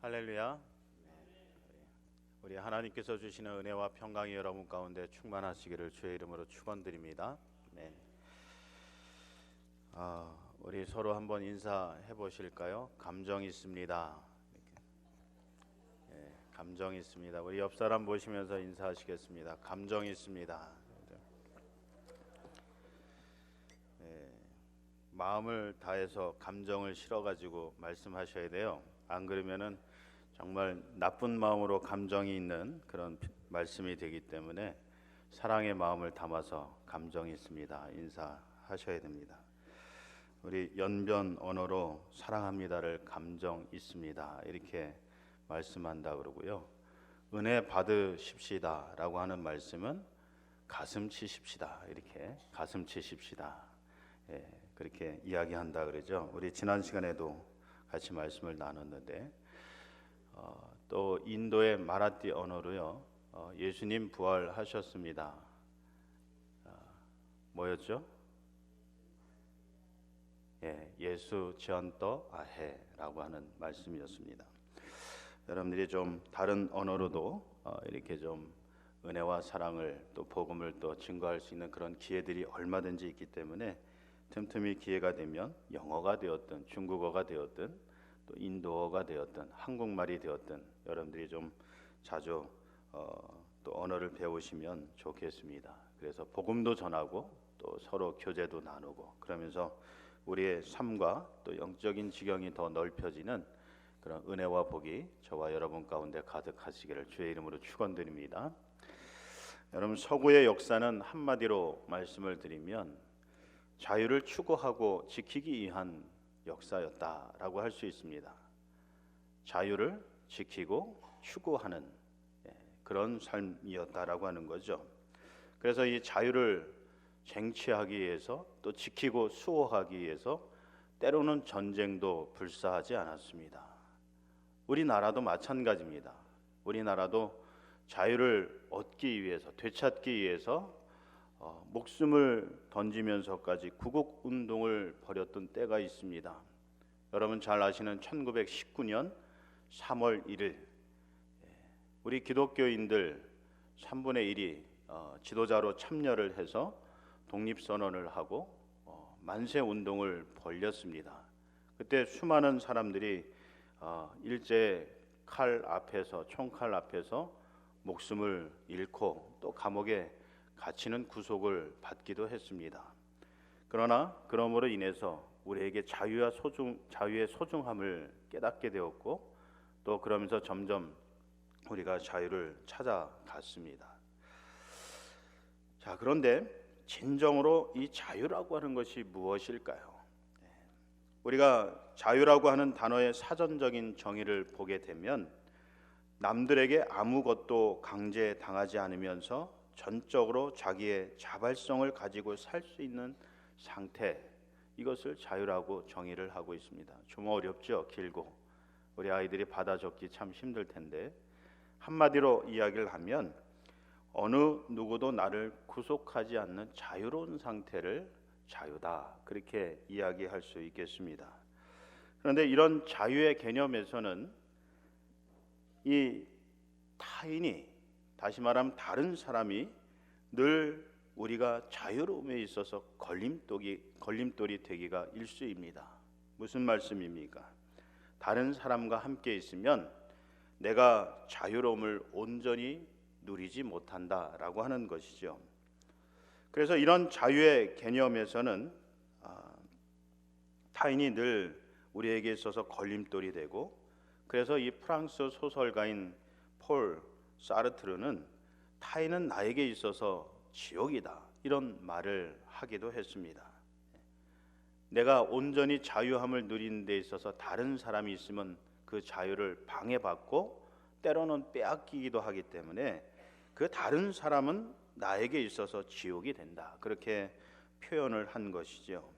할렐루야. 우리 하나님께서 주시는 은혜와 평강이 여러분 가운데 충만하시기를 주의 이름으로 축원드립니다. 네. 우리 서로 한번 인사해 보실까요? 감정 있습니다. 네, 감정 있습니다. 우리 옆 사람 보시면서 인사하시겠습니다. 감정 있습니다. 네, 마음을 다해서 감정을 실어가지고 말씀하셔야 돼요. 안 그러면은 정말 나쁜 마음으로 감정이 있는 그런 말씀이 되기 때문에 사랑의 마음을 담아서 감정이 있습니다. 인사하셔야 됩니다. 우리 연변 언어로 사랑합니다를 감정 있습니다. 이렇게 말씀한다 그러고요. 은혜 받으십시다라고 하는 말씀은 가슴 치십시다. 이렇게 가슴 치십시다. 그렇게 이야기한다 그러죠. 우리 지난 시간에도 같이 말씀을 나눴는데 또 인도의 마라티 언어로요. 예수님 부활하셨습니다. 뭐였죠? 예수 지언떠 아해라고 하는 말씀이었습니다. 여러분들이 좀 다른 언어로도 이렇게 좀 은혜와 사랑을 또 복음을 또 증거할 수 있는 그런 기회들이 얼마든지 있기 때문에 틈틈이 기회가 되면 영어가 되었든 중국어가 되었든 또 인도어가 되었든 한국말이 되었든 여러분들이 좀 자주 또 언어를 배우시면 좋겠습니다. 그래서 복음도 전하고 또 서로 교제도 나누고 그러면서 우리의 삶과 또 영적인 지경이 더 넓혀지는 그런 은혜와 복이 저와 여러분 가운데 가득하시기를 주의 이름으로 축원드립니다. 여러분, 서구의 역사는 한마디로 말씀을 드리면 자유를 추구하고 지키기 위한 역사였다라고 할 수 있습니다. 자유를 지키고 추구하는 그런 삶이었다라고 하는 거죠. 그래서 이 자유를 쟁취하기 위해서 또 지키고 수호하기 위해서 때로는 전쟁도 불사하지 않았습니다. 우리나라도 마찬가지입니다. 우리나라도 자유를 얻기 위해서 되찾기 위해서 목숨을 던지면서까지 구국운동을 벌였던 때가 있습니다. 여러분 잘 아시는 1919년 3월 1일 우리 기독교인들 3분의 1이 지도자로 참여를 해서 독립선언을 하고 만세운동을 벌였습니다. 그때 수많은 사람들이 일제 칼 앞에서 총칼 앞에서 목숨을 잃고 또 감옥에 갇히는 구속을 받기도 했습니다. 그러나 그러므로 인해서 우리에게 자유의 소중함을 깨닫게 되었고 또 그러면서 점점 우리가 자유를 찾아갔습니다. 자, 그런데 진정으로 이 자유라고 하는 것이 무엇일까요? 우리가 자유라고 하는 단어의 사전적인 정의를 보게 되면 남들에게 아무것도 강제당하지 않으면서 전적으로 자기의 자발성을 가지고 살 수 있는 상태, 이것을 자유라고 정의를 하고 있습니다. 좀 어렵죠? 길고 우리 아이들이 받아 적기 참 힘들 텐데 한마디로 이야기를 하면 어느 누구도 나를 구속하지 않는 자유로운 상태를 자유다, 그렇게 이야기할 수 있겠습니다. 그런데 이런 자유의 개념에서는 이 타인이, 다시 말하면 다른 사람이 늘 우리가 자유로움에 있어서 걸림돌이 되기가 일쑤입니다. 무슨 말씀입니까? 다른 사람과 함께 있으면 내가 자유로움을 온전히 누리지 못한다라고 하는 것이죠. 그래서 이런 자유의 개념에서는 타인이 늘 우리에게 있어서 걸림돌이 되고, 그래서 이 프랑스 소설가인 폴 사르트르는 타인은 나에게 있어서 지옥이다, 이런 말을 하기도 했습니다. 내가 온전히 자유함을 누리는 데 있어서 다른 사람이 있으면 그 자유를 방해받고 때로는 빼앗기기도 하기 때문에 그 다른 사람은 나에게 있어서 지옥이 된다, 그렇게 표현을 한 것이죠.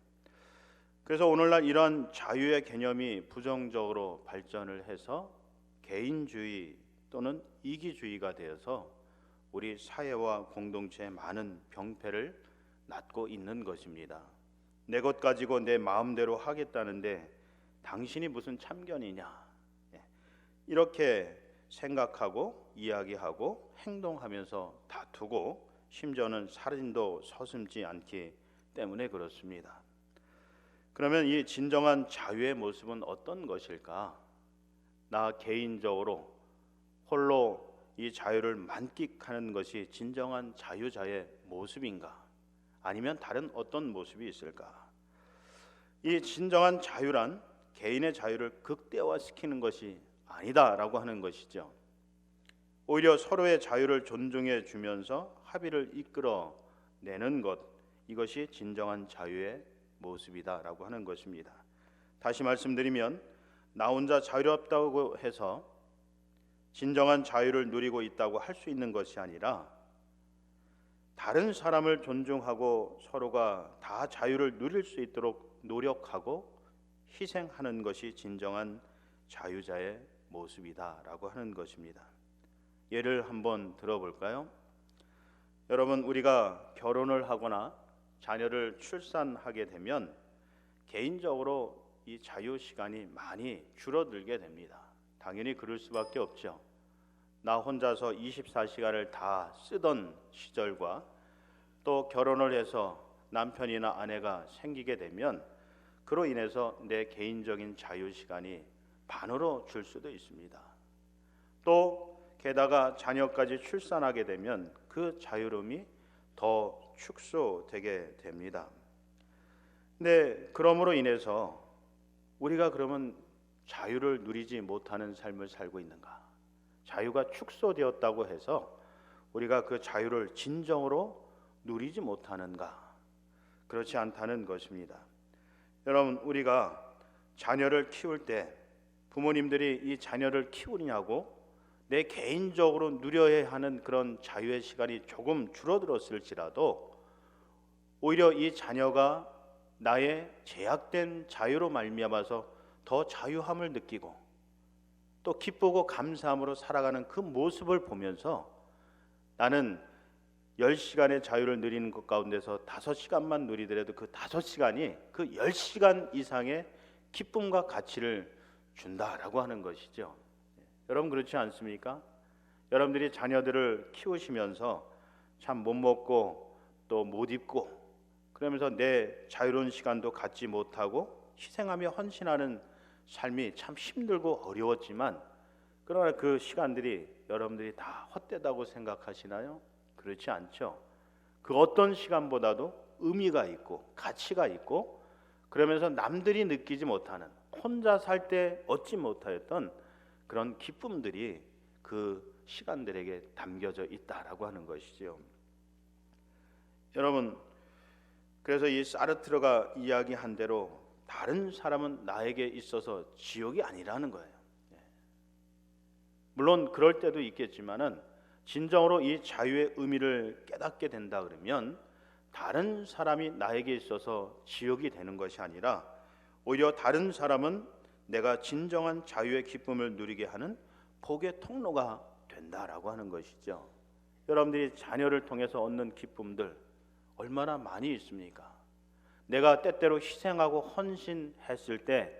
그래서 오늘날 이런 자유의 개념이 부정적으로 발전을 해서 개인주의 또는 이기주의가 되어서 우리 사회와 공동체에 많은 병폐를 낳고 있는 것입니다. 내 것 가지고 내 마음대로 하겠다는데 당신이 무슨 참견이냐, 이렇게 생각하고 이야기하고 행동하면서 다투고 심지어는 살인도 서슴지 않기 때문에 그렇습니다. 그러면 이 진정한 자유의 모습은 어떤 것일까? 나 개인적으로 홀로 이 자유를 만끽하는 것이 진정한 자유자의 모습인가? 아니면 다른 어떤 모습이 있을까? 이 진정한 자유란 개인의 자유를 극대화시키는 것이 아니다라고 하는 것이죠. 오히려 서로의 자유를 존중해 주면서 합의를 이끌어내는 것, 이것이 진정한 자유의 모습이다라고 하는 것입니다. 다시 말씀드리면 나 혼자 자유롭다고 해서 진정한 자유를 누리고 있다고 할 수 있는 것이 아니라 다른 사람을 존중하고 서로가 다 자유를 누릴 수 있도록 노력하고 희생하는 것이 진정한 자유자의 모습이다라고 하는 것입니다. 예를 한번 들어볼까요? 여러분, 우리가 결혼을 하거나 자녀를 출산하게 되면 개인적으로 이 자유 시간이 많이 줄어들게 됩니다. 당연히 그럴 수밖에 없죠. 나 혼자서 24시간을 다 쓰던 시절과 또 결혼을 해서 남편이나 아내가 생기게 되면 그로 인해서 내 개인적인 자유 시간이 반으로 줄 수도 있습니다. 또 게다가 자녀까지 출산하게 되면 그 자유로움이 더 축소되게 됩니다. 근데 그러므로 인해서 우리가 그러면 자유를 누리지 못하는 삶을 살고 있는가? 자유가 축소되었다고 해서 우리가 그 자유를 진정으로 누리지 못하는가? 그렇지 않다는 것입니다. 여러분, 우리가 자녀를 키울 때 부모님들이 이 자녀를 키우느냐고 내 개인적으로 누려야 하는 그런 자유의 시간이 조금 줄어들었을지라도 오히려 이 자녀가 나의 제약된 자유로 말미암아서 더 자유함을 느끼고 또 기쁘고 감사함으로 살아가는 그 모습을 보면서 나는 10시간의 자유를 누리는 것 가운데서 5시간만 누리더라도 그 5시간이 그 10시간 이상의 기쁨과 가치를 준다라고 하는 것이죠. 여러분, 그렇지 않습니까? 여러분들이 자녀들을 키우시면서 참 못 먹고 또 못 입고 그러면서 내 자유로운 시간도 갖지 못하고 희생하며 헌신하는 삶이 참 힘들고 어려웠지만 그러나 그 시간들이 여러분들이 다 헛되다고 생각하시나요? 그렇지 않죠. 그 어떤 시간보다도 의미가 있고 가치가 있고 그러면서 남들이 느끼지 못하는 혼자 살 때 얻지 못하였던 그런 기쁨들이 그 시간들에게 담겨져 있다라고 하는 것이죠. 여러분, 그래서 이 사르트르가 이야기한 대로 다른 사람은 나에게 있어서 지옥이 아니라는 거예요. 물론 그럴 때도 있겠지만은 진정으로 이 자유의 의미를 깨닫게 된다 그러면 다른 사람이 나에게 있어서 지옥이 되는 것이 아니라 오히려 다른 사람은 내가 진정한 자유의 기쁨을 누리게 하는 복의 통로가 된다라고 하는 것이죠. 여러분들이 자녀를 통해서 얻는 기쁨들 얼마나 많이 있습니까? 내가 때때로 희생하고 헌신했을 때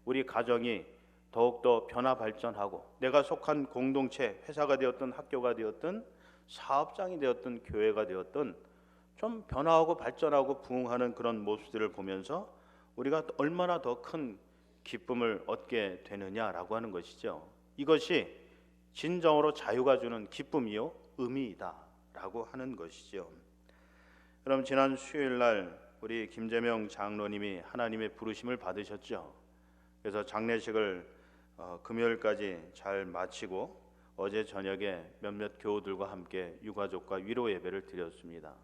우리 가정이 더욱더 변화 발전하고 내가 속한 공동체, 회사가 되었든 학교가 되었든 사업장이 되었든 교회가 되었든 좀 변화하고 발전하고 부흥하는 그런 모습들을 보면서 우리가 얼마나 더 큰 기쁨을 얻게 되느냐라고 하는 것이죠. 이것이 진정으로 자유가 주는 기쁨이요 의미이다라고 하는 것이죠. 여러분, 지난 수요일 날 우리 김재명 장로님이 하나님의 부르심을 받으셨죠. 그래서 장례식을 금요일까지 잘 마치고 어제 저녁에 몇몇 교우들과 함께 유가족과 위로 예배를 드렸습니다.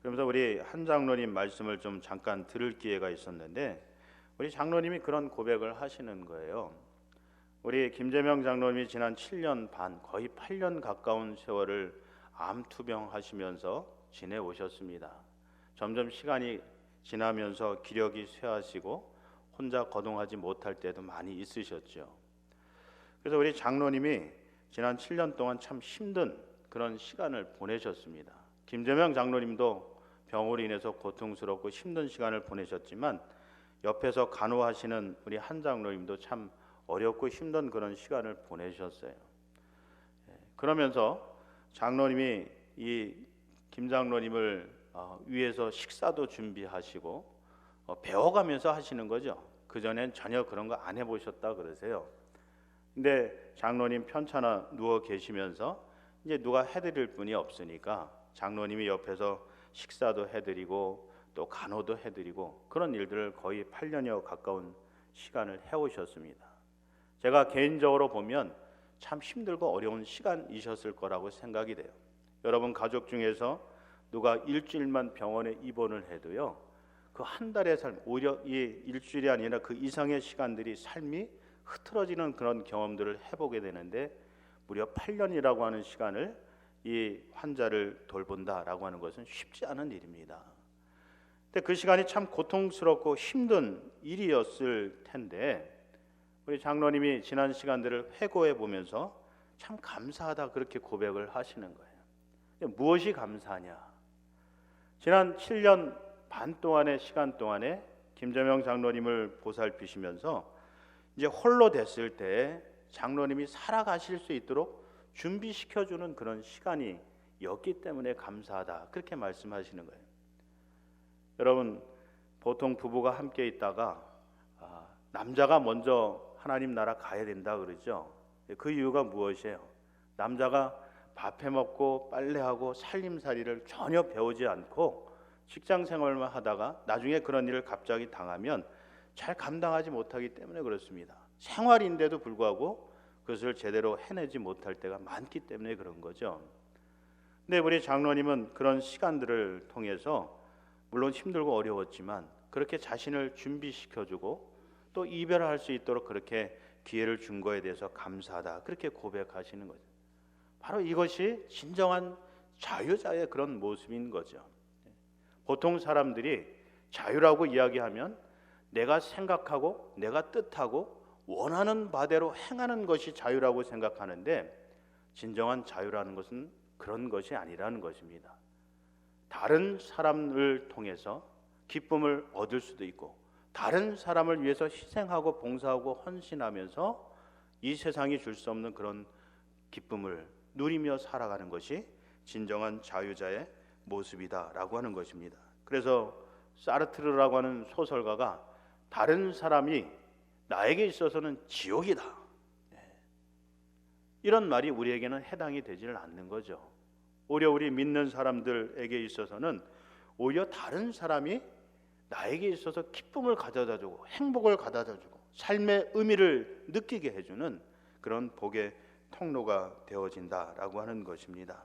그러면서 우리 한 장로님 말씀을 좀 잠깐 들을 기회가 있었는데 우리 장로님이 그런 고백을 하시는 거예요. 우리 김재명 장로님이 지난 7년 반, 거의 8년 가까운 세월을 암 투병하시면서 지내오셨습니다. 점점 시간이 지나면서 기력이 쇠하시고 혼자 거동하지 못할 때도 많이 있으셨죠. 그래서 우리 장로님이 지난 7년 동안 참 힘든 그런 시간을 보내셨습니다. 김재명 장로님도 병으로 인해서 고통스럽고 힘든 시간을 보내셨지만 옆에서 간호하시는 우리 한 장로님도 참 어렵고 힘든 그런 시간을 보내셨어요. 그러면서 장로님이 이 김 장로님을 위해서 식사도 준비하시고 배워가면서 하시는 거죠. 그전엔 전혀 그런 거 안 해보셨다 그러세요. 근데 장로님 편찮아 누워 계시면서 이제 누가 해드릴 분이 없으니까 장로님이 옆에서 식사도 해드리고 또 간호도 해드리고 그런 일들을 거의 8년여 가까운 시간을 해오셨습니다. 제가 개인적으로 보면 참 힘들고 어려운 시간이셨을 거라고 생각이 돼요. 여러분 가족 중에서 누가 일주일만 병원에 입원을 해도요, 그 한 달의 삶, 오히려 이 일주일이 아니라 그 이상의 시간들이 삶이 흐트러지는 그런 경험들을 해보게 되는데, 무려 8년이라고 하는 시간을 이 환자를 돌본다라고 하는 것은 쉽지 않은 일입니다. 근데 그 시간이 참 고통스럽고 힘든 일이었을 텐데, 우리 장로님이 지난 시간들을 회고해 보면서 참 감사하다 그렇게 고백을 하시는 거예요. 무엇이 감사하냐? 지난 7년 반 동안의 시간 동안에 김재명 장로님을 보살피시면서 이제 홀로 됐을 때 장로님이 살아가실 수 있도록 준비시켜주는 그런 시간이었기 때문에 감사하다 그렇게 말씀하시는 거예요. 여러분 보통 부부가 함께 있다가 남자가 먼저 하나님 나라 가야 된다 그러죠. 그 이유가 무엇이에요? 남자가 밥 해먹고 빨래하고 살림살이를 전혀 배우지 않고 직장 생활만 하다가 나중에 그런 일을 갑자기 당하면 잘 감당하지 못하기 때문에 그렇습니다. 생활인데도 불구하고 그것을 제대로 해내지 못할 때가 많기 때문에 그런 거죠. 근데 우리 장로님은 그런 시간들을 통해서 물론 힘들고 어려웠지만 그렇게 자신을 준비시켜주고 또 이별할 수 있도록 그렇게 기회를 준 거에 대해서 감사하다 그렇게 고백하시는 거죠. 바로 이것이 진정한 자유자의 그런 모습인 거죠. 보통 사람들이 자유라고 이야기하면 내가 생각하고 내가 뜻하고 원하는 바대로 행하는 것이 자유라고 생각하는데, 진정한 자유라는 것은 그런 것이 아니라는 것입니다. 다른 사람을 통해서 기쁨을 얻을 수도 있고 다른 사람을 위해서 희생하고 봉사하고 헌신하면서 이 세상이 줄 수 없는 그런 기쁨을 누리며 살아가는 것이 진정한 자유자의 모습이다라고 하는 것입니다. 그래서 사르트르라고 하는 소설가가 다른 사람이 나에게 있어서는 지옥이다, 이런 말이 우리에게는 해당이 되지를 않는 거죠. 오히려 우리 믿는 사람들에게 있어서는 오히려 다른 사람이 나에게 있어서 기쁨을 가져다주고 행복을 가져다주고 삶의 의미를 느끼게 해주는 그런 복의 통로가 되어진다라고 하는 것입니다.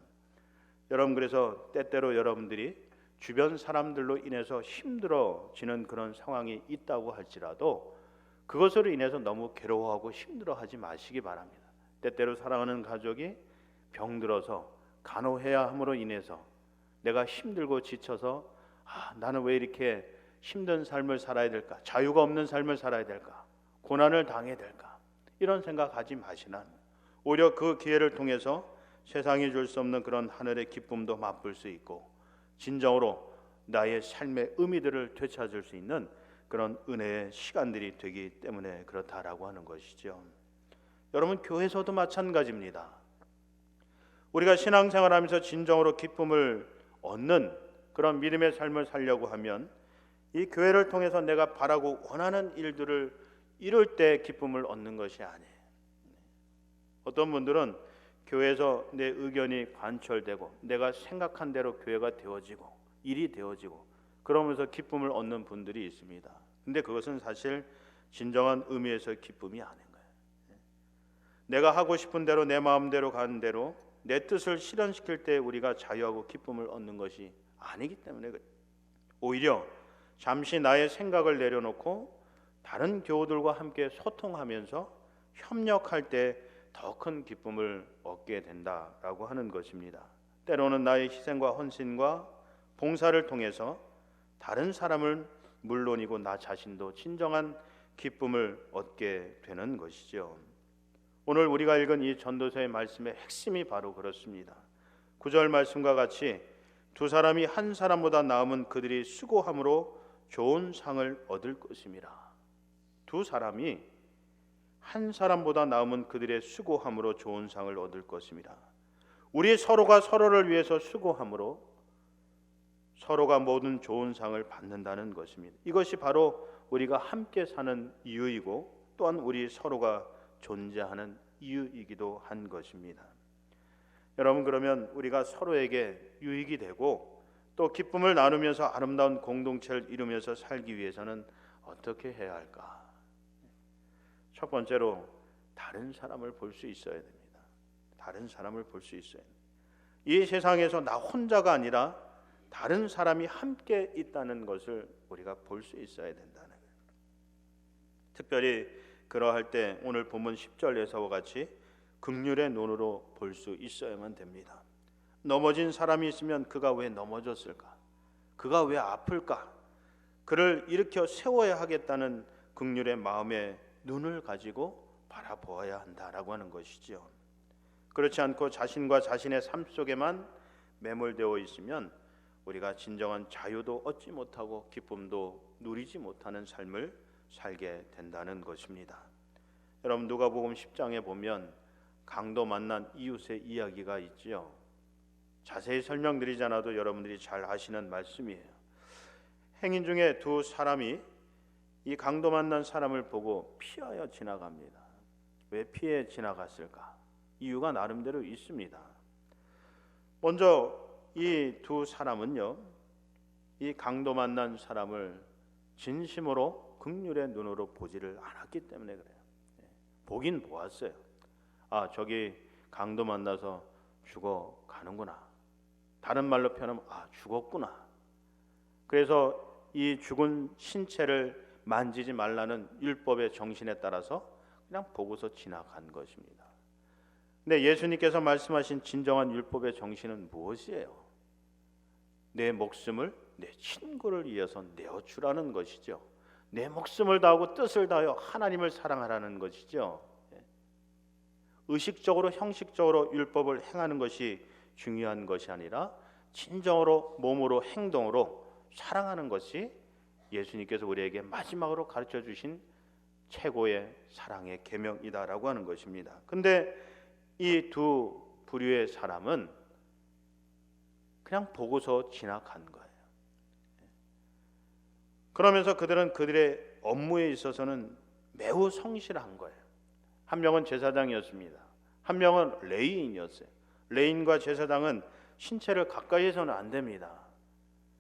여러분 그래서 때때로 여러분들이 주변 사람들로 인해서 힘들어지는 그런 상황이 있다고 할지라도 그것으로 인해서 너무 괴로워하고 힘들어하지 마시기 바랍니다. 때때로 사랑하는 가족이 병들어서 간호해야 함으로 인해서 내가 힘들고 지쳐서 나는 왜 이렇게 힘든 삶을 살아야 될까? 자유가 없는 삶을 살아야 될까? 고난을 당해야 될까? 이런 생각하지 마시나 오히려 그 기회를 통해서 세상이 줄 수 없는 그런 하늘의 기쁨도 맛볼 수 있고 진정으로 나의 삶의 의미들을 되찾을 수 있는 그런 은혜의 시간들이 되기 때문에 그렇다라고 하는 것이죠. 여러분 교회에서도 마찬가지입니다. 우리가 신앙생활하면서 진정으로 기쁨을 얻는 그런 믿음의 삶을 살려고 하면 이 교회를 통해서 내가 바라고 원하는 일들을 이룰 때 기쁨을 얻는 것이 아니에요. 어떤 분들은 교회에서 내 의견이 관철되고 내가 생각한 대로 교회가 되어지고 일이 되어지고 그러면서 기쁨을 얻는 분들이 있습니다. 근데 그것은 사실 진정한 의미에서의 기쁨이 아닌 거예요. 내가 하고 싶은 대로 내 마음대로 가는 대로 내 뜻을 실현시킬 때 우리가 자유하고 기쁨을 얻는 것이 아니기 때문에 오히려 잠시 나의 생각을 내려놓고 다른 교우들과 함께 소통하면서 협력할 때 더 큰 기쁨을 얻게 된다라고 하는 것입니다. 때로는 나의 희생과 헌신과 봉사를 통해서 다른 사람을 물론이고 나 자신도 진정한 기쁨을 얻게 되는 것이죠. 오늘 우리가 읽은 이 전도서의 말씀의 핵심이 바로 그렇습니다. 9절 말씀과 같이 두 사람이 한 사람보다 나으면 그들이 수고함으로 좋은 상을 얻을 것임이라. 두 사람이 한 사람보다 나음은 그들의 수고함으로 좋은 상을 얻을 것입니다. 우리 서로가 서로를 위해서 수고함으로 서로가 모든 좋은 상을 받는다는 것입니다. 이것이 바로 우리가 함께 사는 이유이고 또한 우리 서로가 존재하는 이유이기도 한 것입니다. 여러분, 그러면 우리가 서로에게 유익이 되고 또 기쁨을 나누면서 아름다운 공동체를 이루면서 살기 위해서는 어떻게 해야 할까? 첫 번째로 다른 사람을 볼 수 있어야 됩니다. 다른 사람을 볼 수 있어야 됩니다. 이 세상에서 나 혼자가 아니라 다른 사람이 함께 있다는 것을 우리가 볼 수 있어야 된다는 거예요. 특별히 그러할 때 오늘 본문 10절에서와 같이 긍휼의 눈으로 볼 수 있어야만 됩니다. 넘어진 사람이 있으면 그가 왜 넘어졌을까? 그가 왜 아플까? 그를 일으켜 세워야 하겠다는 긍휼의 마음의 눈을 가지고 바라보아야 한다라고 하는 것이지요. 그렇지 않고 자신과 자신의 삶 속에만 매몰되어 있으면 우리가 진정한 자유도 얻지 못하고 기쁨도 누리지 못하는 삶을 살게 된다는 것입니다. 여러분, 누가복음 10장에 보면 강도 만난 이웃의 이야기가 있지요. 자세히 설명드리지 않아도 여러분들이 잘 아시는 말씀이에요. 행인 중에 두 사람이 이 강도 만난 사람을 보고 피하여 지나갑니다. 왜 피해 지나갔을까? 이유가 나름대로 있습니다. 먼저 이 두 사람은요, 이 강도 만난 사람을 진심으로 긍휼의 눈으로 보지를 않았기 때문에 그래요. 보긴 보았어요. 아, 저기 강도 만나서 죽어가는구나. 다른 말로 표현하면 죽었구나. 그래서 이 죽은 신체를 만지지 말라는 율법의 정신에 따라서 그냥 보고서 지나간 것입니다. 근데 예수님께서 말씀하신 진정한 율법의 정신은 무엇이에요? 내 목숨을 내 친구를 위해서 내어주라는 것이죠. 내 목숨을 다하고 뜻을 다하여 하나님을 사랑하라는 것이죠. 의식적으로 형식적으로 율법을 행하는 것이 중요한 것이 아니라 진정으로 몸으로 행동으로 사랑하는 것이 예수님께서 우리에게 마지막으로 가르쳐 주신 최고의 사랑의 계명이다라고 하는 것입니다. 근데 이 두 부류의 사람은 그냥 보고서 지나간 거예요. 그러면서 그들은 그들의 업무에 있어서는 매우 성실한 거예요. 한 명은 제사장이었습니다. 한 명은 레위인이었어요. 레위인과 제사장은 신체를 가까이에서는 안 됩니다.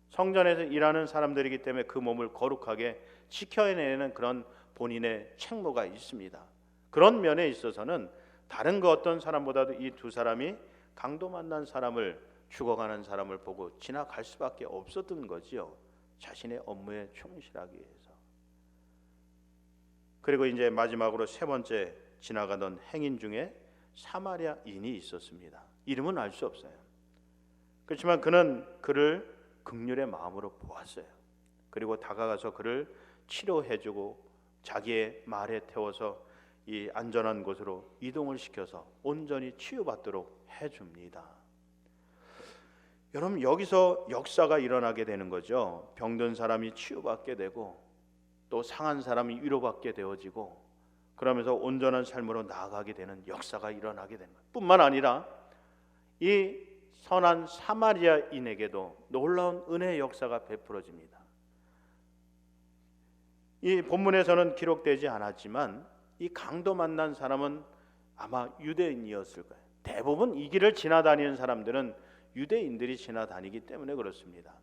성전에서 일하는 사람들이기 때문에 그 몸을 거룩하게 지켜내는 그런 본인의 책무가 있습니다. 그런 면에 있어서는 다른 그 어떤 사람보다도 이 두 사람이 강도 만난 사람을, 죽어가는 사람을 보고 지나갈 수밖에 없었던 거지요. 자신의 업무에 충실하기 위해서. 그리고 이제 마지막으로 세 번째 지나가던 행인 중에 사마리아인이 있었습니다. 이름은 알 수 없어요. 그렇지만 그는 그를 긍휼의 마음으로 보았어요. 그리고 다가가서 그를 치료해주고 자기의 말에 태워서 이 안전한 곳으로 이동을 시켜서 온전히 치유받도록 해줍니다. 여러분, 여기서 역사가 일어나게 되는 거죠. 병든 사람이 치유받게 되고 또 상한 사람이 위로받게 되어지고 그러면서 온전한 삶으로 나아가게 되는 역사가 일어나게 되는 거예요. 뿐만 아니라 이 선한 사마리아인에게도 놀라운 은혜의 역사가 베풀어집니다. 이 본문에서는 기록되지 않았지만 이 강도 만난 사람은 아마 유대인이었을 거예요. 대부분 이 길을 지나다니는 사람들은 유대인들이 지나다니기 때문에 그렇습니다.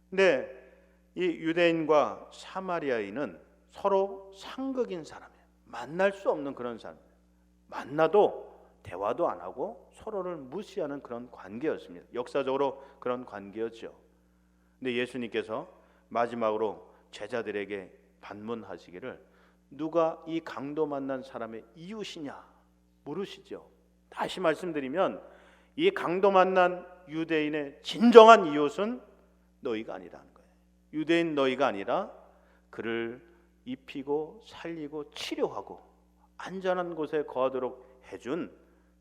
근데 이 유대인과 사마리아인은 서로 상극인 사람이에요. 만날 수 없는 그런 사람이에요. 만나도 대화도 안 하고 서로를 무시하는 그런 관계였습니다. 역사적으로 그런 관계였죠. 근데 예수님께서 마지막으로 제자들에게 반문하시기를 누가 이 강도 만난 사람의 이웃이냐 물으시죠. 다시 말씀드리면 이 강도 만난 유대인의 진정한 이웃은 너희가 아니라는 거예요. 유대인 너희가 아니라 그를 입히고 살리고 치료하고 안전한 곳에 거하도록 해준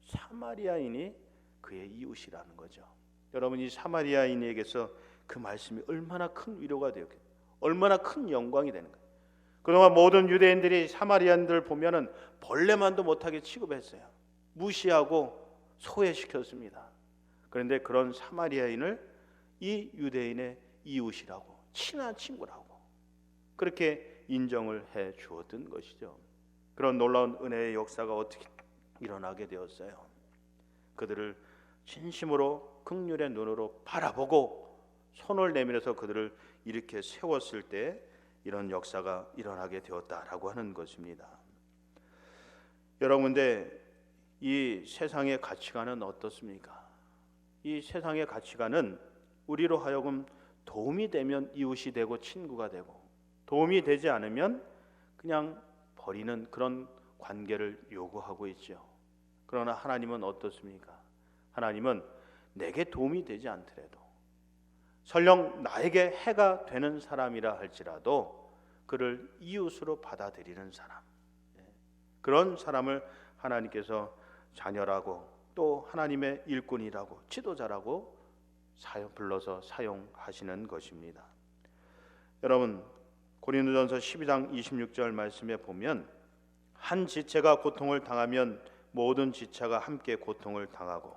사마리아인이 그의 이웃이라는 거죠. 여러분, 이 사마리아인에게서 그 말씀이 얼마나 큰 위로가 되었겠어요. 얼마나 큰 영광이 되는 거예요. 그동안 모든 유대인들이 사마리아인들 보면은 벌레만도 못하게 취급했어요. 무시하고 소외시켰습니다. 그런데 그런 사마리아인을 이 유대인의 이웃이라고, 친한 친구라고 그렇게 인정을 해 주었던 것이죠. 그런 놀라운 은혜의 역사가 어떻게 일어나게 되었어요? 그들을 진심으로 긍휼의 눈으로 바라보고 손을 내밀어서 그들을 이렇게 세웠을 때 이런 역사가 일어나게 되었다라고 하는 것입니다. 여러분, 근데 이 세상의 가치관은 어떻습니까? 이 세상의 가치관은 우리로 하여금 도움이 되면 이웃이 되고 친구가 되고, 도움이 되지 않으면 그냥 버리는 그런 관계를 요구하고 있죠. 그러나 하나님은 어떻습니까? 하나님은 내게 도움이 되지 않더라도, 설령 나에게 해가 되는 사람이라 할지라도 그를 이웃으로 받아들이는 사람, 그런 사람을 하나님께서 자녀라고, 또 하나님의 일꾼이라고, 지도자라고 불러서 사용하시는 것입니다. 여러분, 고린도전서 12장 26절 말씀에 보면 한 지체가 고통을 당하면 모든 지체가 함께 고통을 당하고,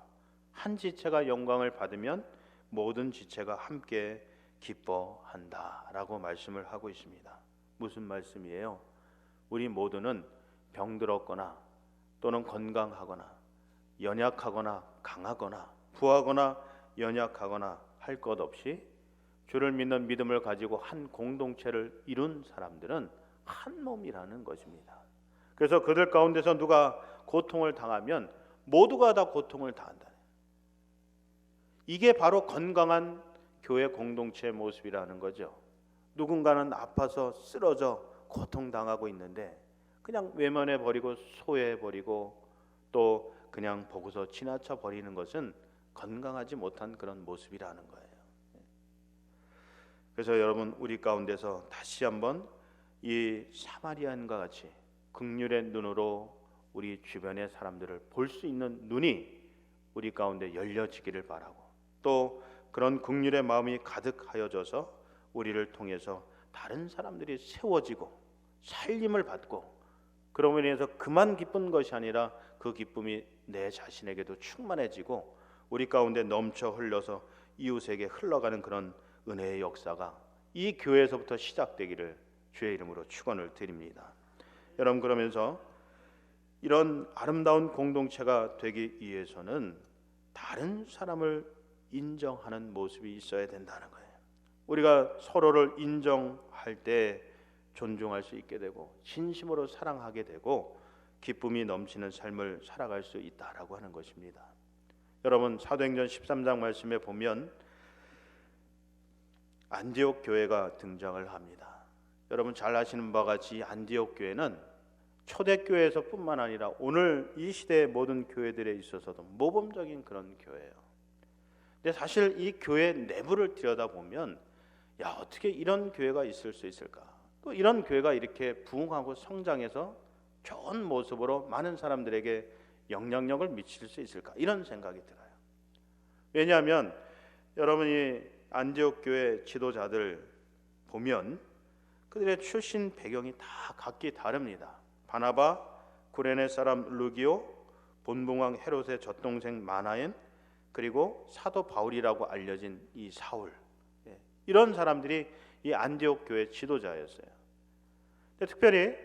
한 지체가 영광을 받으면 모든 지체가 함께 기뻐한다라고 말씀을 하고 있습니다. 무슨 말씀이에요? 우리 모두는 병들었거나 또는 건강하거나 연약하거나 강하거나 부하거나 연약하거나 할 것 없이 주를 믿는 믿음을 가지고 한 공동체를 이룬 사람들은 한 몸이라는 것입니다. 그래서 그들 가운데서 누가 고통을 당하면 모두가 다 고통을 당한다. 이게 바로 건강한 교회 공동체의 모습이라는 거죠. 누군가는 아파서 쓰러져 고통당하고 있는데 그냥 외면해 버리고 소외해 버리고 또 그냥 보고서 지나쳐 버리는 것은 건강하지 못한 그런 모습이라는 거예요. 그래서 여러분, 우리 가운데서 다시 한번 이 사마리아인과 같이 긍휼의 눈으로 우리 주변의 사람들을 볼 수 있는 눈이 우리 가운데 열려지기를 바라고, 또 그런 긍휼의 마음이 가득하여져서 우리를 통해서 다른 사람들이 세워지고 살림을 받고, 그러므로 인해서 그만 기쁜 것이 아니라 그 기쁨이 내 자신에게도 충만해지고 우리 가운데 넘쳐 흘러서 이웃에게 흘러가는 그런 은혜의 역사가 이 교회에서부터 시작되기를 주의 이름으로 축원을 드립니다. 여러분, 그러면서 이런 아름다운 공동체가 되기 위해서는 다른 사람을 인정하는 모습이 있어야 된다는 거예요. 우리가 서로를 인정할 때 존중할 수 있게 되고 진심으로 사랑하게 되고 기쁨이 넘치는 삶을 살아갈 수 있다라고 하는 것입니다. 여러분, 사도행전 13장 말씀에 보면 안디옥 교회가 등장을 합니다. 여러분 잘 아시는 바와 같이 안디옥 교회는 초대교회에서 뿐만 아니라 오늘 이 시대의 모든 교회들에 있어서도 모범적인 그런 교회예요. 근데 사실 이 교회 내부를 들여다보면 어떻게 이런 교회가 있을 수 있을까? 또 이런 교회가 이렇게 부흥하고 성장해서 좋은 모습으로 많은 사람들에게 영향력을 미칠 수 있을까? 이런 생각이 들어요. 왜냐하면 여러분이 안디옥 교회 지도자들 보면 그들의 출신 배경이 다 각기 다릅니다. 바나바, 구레네 사람 루기오, 본붕왕 헤롯의 젖동생 마나엔, 그리고 사도 바울이라고 알려진 이 사울, 이런 사람들이 이 안디옥 교회 지도자였어요. 특별히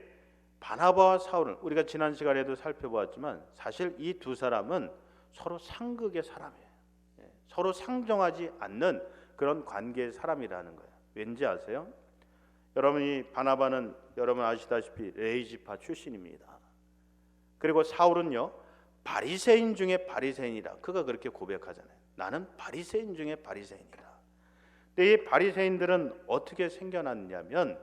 바나바와 사울은 우리가 지난 시간에도 살펴보았지만 사실 이 두 사람은 서로 상극의 사람이에요. 서로 상정하지 않는 그런 관계의 사람이라는 거예요. 왠지 아세요? 여러분이 바나바는 여러분 아시다시피 레이지파 출신입니다. 그리고 사울은요, 바리새인 중에 바리새인이라 그가 그렇게 고백하잖아요. 나는 바리새인 중에 바리새인이다. 근데 이 바리새인들은 어떻게 생겨났냐면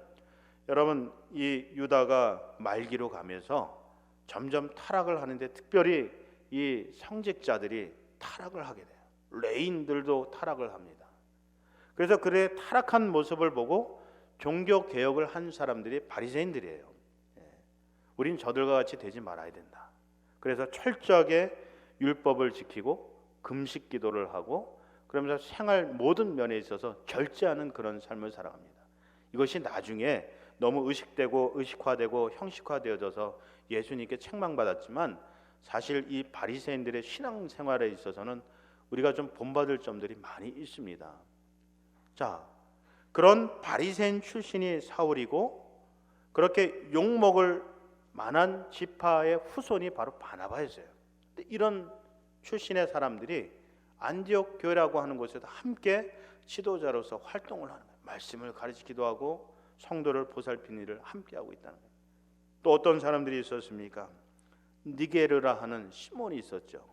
여러분, 이 유다가 말기로 가면서 점점 타락을 하는데 특별히 이 성직자들이 타락을 하게 돼요. 레인들도 타락을 합니다. 그래서 그의 타락한 모습을 보고 종교 개혁을 한 사람들이 바리새인들이에요. 우린 저들과 같이 되지 말아야 된다. 그래서 철저하게 율법을 지키고 금식 기도를 하고 그러면서 생활 모든 면에 있어서 절제하는 그런 삶을 살아갑니다. 이것이 나중에 너무 의식화되고 형식화되어져서 예수님께 책망받았지만 사실 이 바리새인들의 신앙생활에 있어서는 우리가 좀 본받을 점들이 많이 있습니다. 자, 그런 바리새인 출신이 사울이고 그렇게 욕먹을 만한 지파의 후손이 바로 바나바였어요. 이런 출신의 사람들이 안디옥 교회라고 하는 곳에서 함께 지도자로서 활동을 하는 거예요. 말씀을 가르치기도 하고 성도를 보살피는 일을 함께 하고 있다는 거예요. 또 어떤 사람들이 있었습니까? 니게르라 하는 시몬이 있었죠.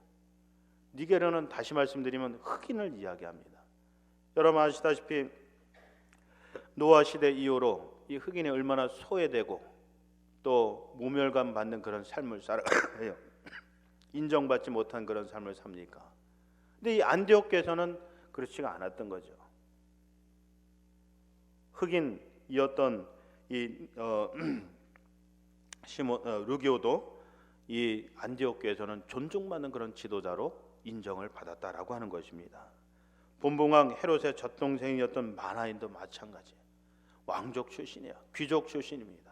니게르는 다시 말씀드리면 흑인을 이야기합니다. 여러분 아시다시피 노아 시대 이후로 이 흑인이 얼마나 소외되고 또 모멸감 받는 그런 삶을 살아요. 인정받지 못한 그런 삶을 삽니까? 근데 이 안디옥 교회에서는 그렇지가 않았던 거죠. 흑인이었던 이 루기오도 이 안디옥 교회에서는 존중받는 그런 지도자로 인정을 받았다라고 하는 것입니다. 본봉왕 헤롯의 젖동생이었던 마나인도 마찬가지. 왕족 출신이야. 귀족 출신입니다.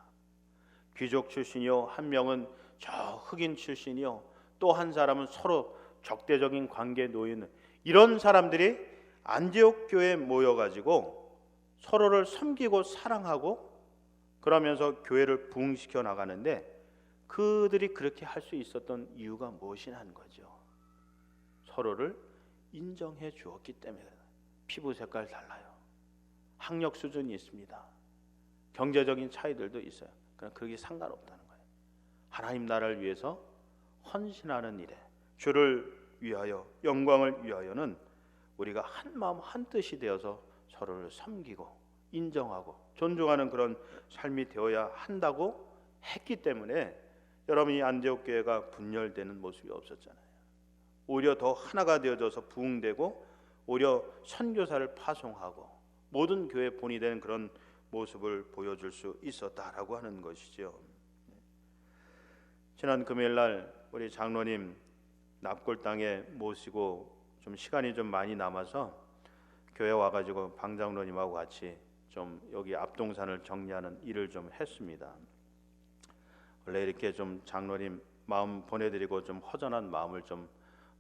귀족 출신이요, 한 명은 저 흑인 출신이요, 또 한 사람은 서로 적대적인 관계에 놓이는 이런 사람들이 안디옥 교회에 모여가지고 서로를 섬기고 사랑하고 그러면서 교회를 부흥시켜 나가는데 그들이 그렇게 할 수 있었던 이유가 무엇이냐는 거죠. 서로를 인정해 주었기 때문에. 피부 색깔 달라요. 학력 수준이 있습니다. 경제적인 차이들도 있어요. 그러나 그게 상관없다는 거예요. 하나님 나라를 위해서 헌신하는 일에 주를 위하여 영광을 위하여는 우리가 한 마음 한 뜻이 되어서 서로를 섬기고 인정하고 존중하는 그런 삶이 되어야 한다고 했기 때문에 여러분이 안디옥 교회가 분열되는 모습이 없었잖아요. 오히려 더 하나가 되어져서 부흥되고 오히려 선교사를 파송하고 모든 교회 본이 되는 그런 모습을 보여줄 수 있었다라고 하는 것이죠. 지난 금요일 날 우리 장로님 납골 땅에 모시고 좀 시간이 좀 많이 남아서 교회 와가지고 방 장로님하고 같이 좀 여기 앞동산을 정리하는 일을 좀 했습니다. 원래 이렇게 좀 장로님 마음 보내드리고 좀 허전한 마음을 좀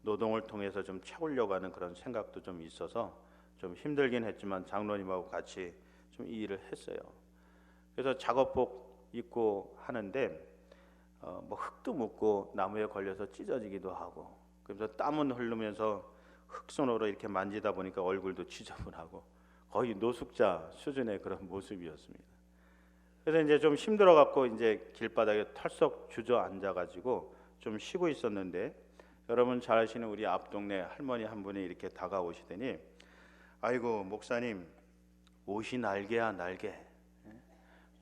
노동을 통해서 좀 채우려고 하는 그런 생각도 좀 있어서 좀 힘들긴 했지만 장로님하고 같이 좀 이 일을 했어요. 그래서 작업복 입고 하는데 뭐 흙도 묻고 나무에 걸려서 찢어지기도 하고 그래서 땀은 흐르면서 흙손으로 이렇게 만지다 보니까 얼굴도 지저분하고 거의 노숙자 수준의 그런 모습이었습니다. 그래서 이제 좀 힘들어 갖고 이제 길바닥에 털썩 주저앉아 가지고 좀 쉬고 있었는데 여러분 잘 아시는 우리 앞 동네 할머니 한 분이 이렇게 다가오시더니 아이고 목사님 옷이 날개야 날개.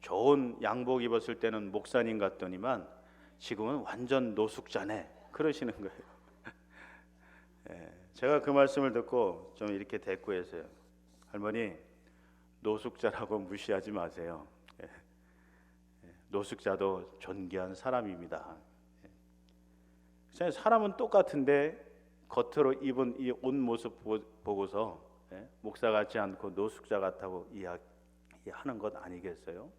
좋은 양복 입었을 때는 목사님 같더니만 지금은 완전 노숙자네 그러시는 거예요. 제가 그 말씀을 듣고 좀 이렇게 대꾸했어요. 할머니 노숙자라고 무시하지 마세요. 노숙자도 존귀한 사람입니다. 사람은 똑같은데 겉으로 입은 이 옷 모습 보고서 목사 같지 않고 노숙자 같다고 이야기하는 것 아니겠어요?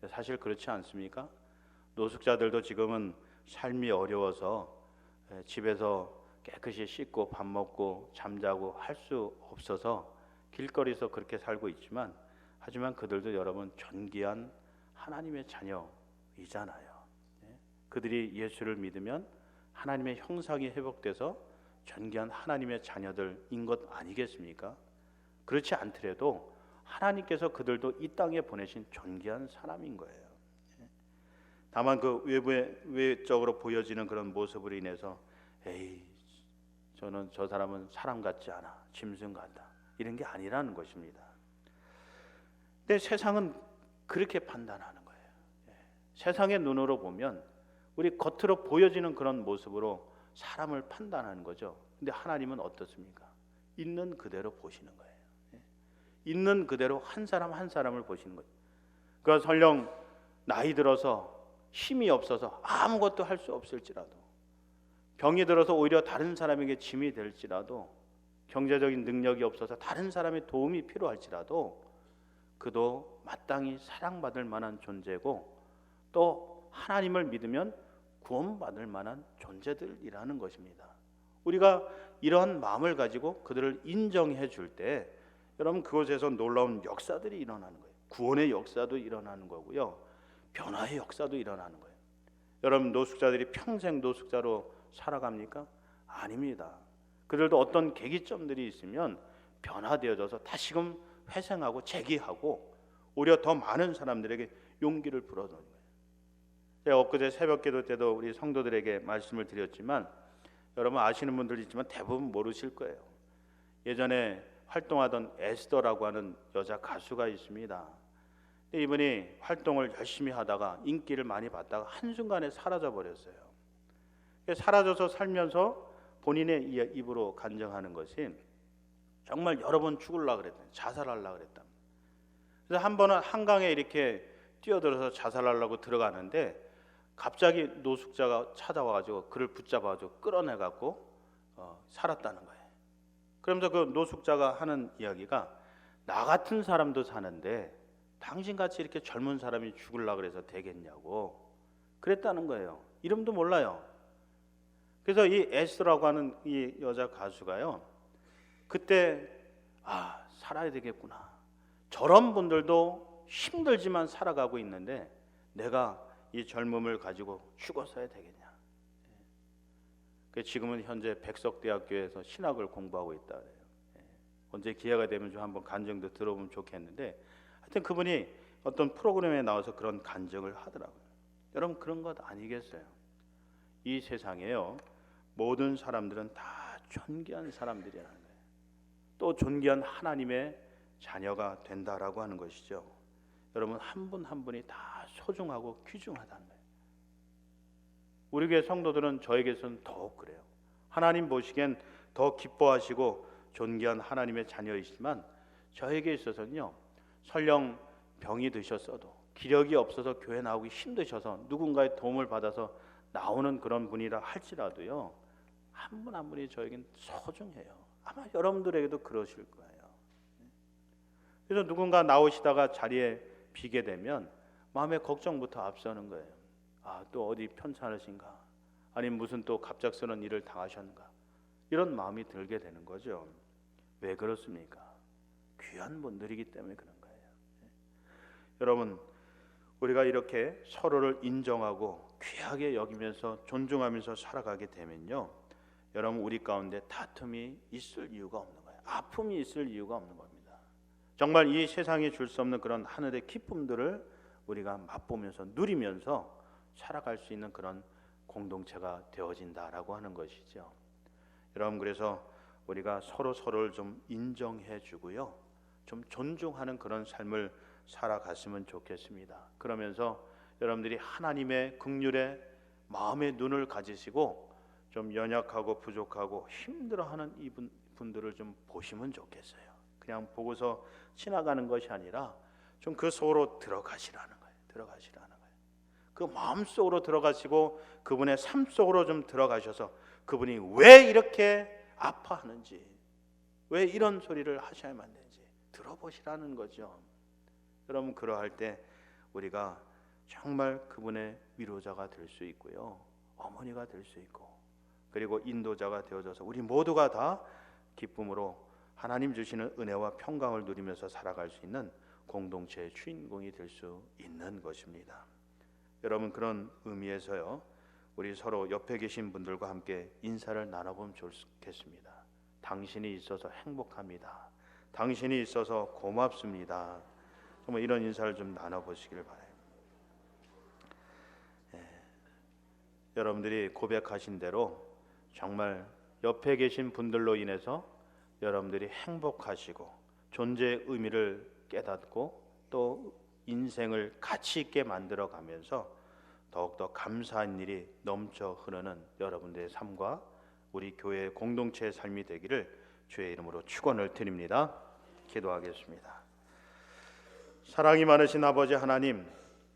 사실 그렇지 않습니까? 노숙자들도 지금은 삶이 어려워서 집에서 깨끗이 씻고 밥 먹고 잠자고 할 수 없어서 길거리에서 그렇게 살고 있지만 하지만 그들도 여러분 존귀한 하나님의 자녀이잖아요. 그들이 예수를 믿으면 하나님의 형상이 회복돼서 존귀한 하나님의 자녀들인 것 아니겠습니까? 그렇지 않더라도 하나님께서 그들도 이 땅에 보내신 존귀한 사람인 거예요. 다만 그 외적으로 보여지는 그런 모습으로 인해서 에이 저는 저 사람은 사람 같지 않아 짐승 같다 이런 게 아니라는 것입니다. 근데 세상은 그렇게 판단하는 거예요. 세상의 눈으로 보면 우리 겉으로 보여지는 그런 모습으로 사람을 판단하는 거죠. 근데 하나님은 어떻습니까? 있는 그대로 보시는 거예요. 있는 그대로 한 사람 한 사람을 보시는 거예요. 그러니까 설령 나이 들어서 힘이 없어서 아무것도 할 수 없을지라도 병이 들어서 오히려 다른 사람에게 짐이 될지라도 경제적인 능력이 없어서 다른 사람의 도움이 필요할지라도 그도 마땅히 사랑받을 만한 존재고 또 하나님을 믿으면 구원받을 만한 존재들이라는 것입니다. 우리가 이러한 마음을 가지고 그들을 인정해 줄 때 여러분 그곳에서 놀라운 역사들이 일어나는 거예요. 구원의 역사도 일어나는 거고요. 변화의 역사도 일어나는 거예요. 여러분 노숙자들이 평생 노숙자로 살아갑니까? 아닙니다. 그들도 어떤 계기점들이 있으면 변화되어져서 다시금 회생하고 재기하고 오히려 더 많은 사람들에게 용기를 불어넣는 거예요. 제가 엊그제 새벽기도 때도 우리 성도들에게 말씀을 드렸지만 여러분 아시는 분들 있지만 대부분 모르실 거예요. 예전에 활동하던 에스더라고 하는 여자 가수가 있습니다. 이분이 활동을 열심히 하다가 인기를 많이 받다가 한순간에 사라져 버렸어요. 사라져서 살면서 본인의 입으로 간증하는 것이 정말 여러 번 죽으려고 그랬다, 자살하려고 그랬다. 그래서 한 번은 한강에 이렇게 뛰어들어서 자살하려고 들어가는데 갑자기 노숙자가 찾아와가지고 그를 붙잡아가지고 끌어내갖고 살았다는 거예요. 그러면서 그 노숙자가 하는 이야기가 나 같은 사람도 사는데 당신같이 이렇게 젊은 사람이 죽으려고 그래서 되겠냐고 그랬다는 거예요. 이름도 몰라요. 그래서 이 에스라고 하는 이 여자 가수가요, 그때 살아야 되겠구나, 저런 분들도 힘들지만 살아가고 있는데 내가 이 젊음을 가지고 죽어서야 되겠냐. 지금은 현재 백석대학교에서 신학을 공부하고 있다 그래요. 언제 기회가 되면 좀 한번 간증도 들어보면 좋겠는데, 하여튼 그분이 어떤 프로그램에 나와서 그런 간증을 하더라고요. 여러분 그런 것 아니겠어요? 이 세상에요, 모든 사람들은 다 존귀한 사람들이라는 거예요. 또 존귀한 하나님의 자녀가 된다라고 하는 것이죠. 여러분 한 분 한 분이 다 소중하고 귀중하다는 거예요. 우리 교회 성도들은 저에게서는 더욱 그래요. 하나님 보시기엔 더 기뻐하시고 존귀한 하나님의 자녀이지만 저에게 있어서는요, 설령 병이 드셨어도 기력이 없어서 교회 나오기 힘드셔서 누군가의 도움을 받아서 나오는 그런 분이라 할지라도요, 한 분 한 분이 저에겐 소중해요. 아마 여러분들에게도 그러실 거예요. 그래서 누군가 나오시다가 자리에 비게 되면 마음의 걱정부터 앞서는 거예요. 또 어디 편찮으신가? 아니면 무슨 또 갑작스러운 일을 당하셨는가? 이런 마음이 들게 되는 거죠. 왜 그렇습니까? 귀한 분들이기 때문에 그런 거예요. 여러분, 우리가 이렇게 서로를 인정하고 귀하게 여기면서 존중하면서 살아가게 되면요, 여러분 우리 가운데 다툼이 있을 이유가 없는 거예요. 아픔이 있을 이유가 없는 겁니다. 정말 이 세상이 줄 수 없는 그런 하늘의 기쁨들을 우리가 맛보면서 누리면서 살아갈 수 있는 그런 공동체가 되어진다라고 하는 것이죠. 여러분 그래서 우리가 서로를 좀 인정해 주고요, 좀 존중하는 그런 삶을 살아갔으면 좋겠습니다. 그러면서 여러분들이 하나님의 긍휼에 마음의 눈을 가지시고 좀 연약하고 부족하고 힘들어하는 이분들을 좀 보시면 좋겠어요. 그냥 보고서 지나가는 것이 아니라 좀 그 속으로 들어가시라는 거예요. 들어가시라는 거예요. 그 마음 속으로 들어가시고 그분의 삶 속으로 좀 들어가셔서 그분이 왜 이렇게 아파하는지, 왜 이런 소리를 하셔야만 되는지 들어보시라는 거죠. 여러분 그러할 때 우리가 정말 그분의 위로자가 될 수 있고요, 어머니가 될 수 있고, 그리고 인도자가 되어져서 우리 모두가 다 기쁨으로 하나님 주시는 은혜와 평강을 누리면서 살아갈 수 있는 공동체의 주인공이 될 수 있는 것입니다. 여러분 그런 의미에서요, 우리 서로 옆에 계신 분들과 함께 인사를 나눠보면 좋겠습니다. 당신이 있어서 행복합니다. 당신이 있어서 고맙습니다. 정말 이런 인사를 좀 나눠보시길 바라요. 여러분들이 고백하신 대로 정말 옆에 계신 분들로 인해서 여러분들이 행복하시고 존재의 의미를 깨닫고 또 인생을 가치 있게 만들어가면서 더욱더 감사한 일이 넘쳐 흐르는 여러분들의 삶과 우리 교회의 공동체의 삶이 되기를 주의 이름으로 축원을 드립니다. 기도하겠습니다. 사랑이 많으신 아버지 하나님,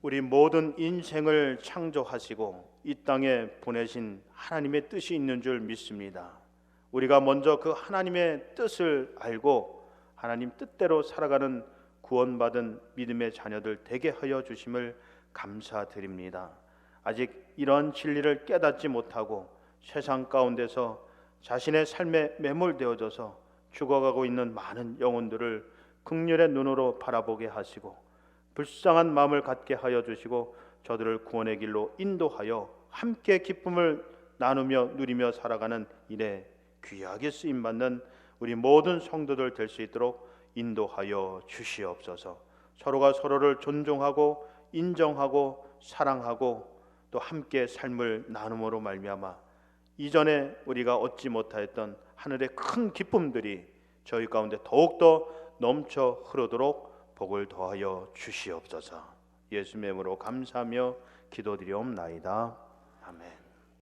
우리 모든 인생을 창조하시고 이 땅에 보내신 하나님의 뜻이 있는 줄 믿습니다. 우리가 먼저 그 하나님의 뜻을 알고 하나님 뜻대로 살아가는 구원받은 믿음의 자녀들 되게 하여 주심을 감사드립니다. 아직 이런 진리를 깨닫지 못하고 세상 가운데서 자신의 삶에 매몰되어져서 죽어가고 있는 많은 영혼들을 긍휼의 눈으로 바라보게 하시고 불쌍한 마음을 갖게 하여 주시고 저들을 구원의 길로 인도하여 함께 기쁨을 나누며 누리며 살아가는 일에 귀하게 쓰임받는 우리 모든 성도들 될 수 있도록 인도하여 주시옵소서. 서로가 서로를 존중하고 인정하고 사랑하고 또 함께 삶을 나눔으로 말미암아 이전에 우리가 얻지 못하였던 하늘의 큰 기쁨들이 저희 가운데 더욱더 넘쳐 흐르도록 복을 더하여 주시옵소서. 예수님의 이름으로 감사하며 기도드리옵나이다. 아멘.